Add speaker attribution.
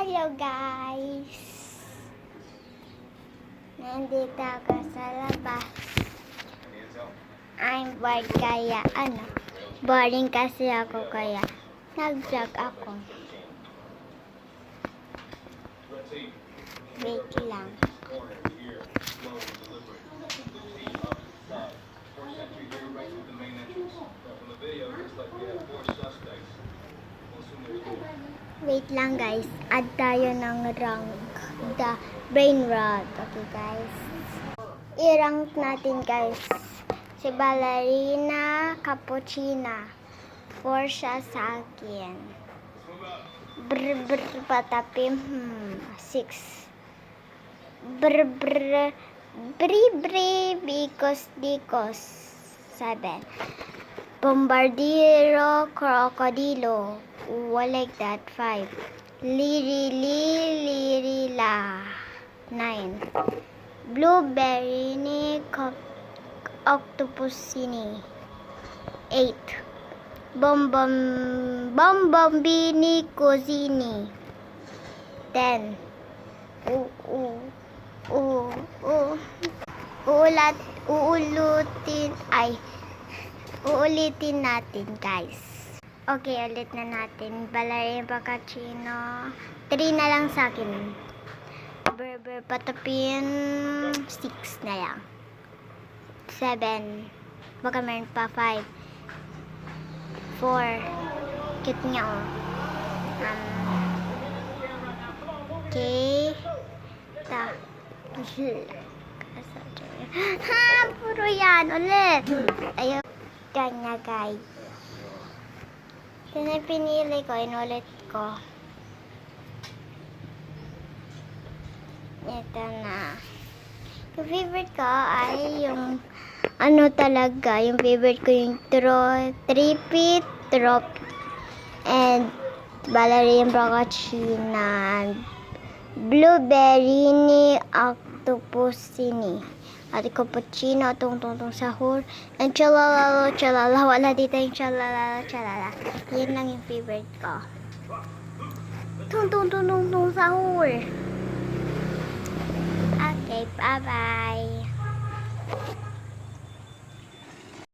Speaker 1: Hello guys! Nandito ako sa labas. I'm bored kaya boring kasi ako kaya nag-vlog ako. Wait lang. Wait lang guys, add tayo ng rank, the brain rot. Okay guys, i-rank natin guys si Ballerina Cappuccina, 4 siya sa akin. Patapim 6. Dikos 7. Bombardiro Crocodilo, like that 5. Lirila 9. Blueberry ni Octopusini 8. Bombini Cosini 10. Uulitin natin guys. Okay, ulit na natin. Ballerina Cappuccino 3 na lang sa akin. Berber Patapin 6 na lang. 7. Baka meron pa 5. 4. Cute niya oh. Okay. Puro yan ulit. Ayun. Kanya guys. Pinili ko, inulit ko. Ito na. Yung favorite ko ay yung talaga, yung favorite ko yung Tripit, Trop, and Ballerina Cappuccina, Blueberry ni Octopusini, at Cappuccino, tungtong sahur, and Chalala, wala dito yung Chalala. Yan lang yung favorite ko. Tungtong sahur. Okay, bye-bye.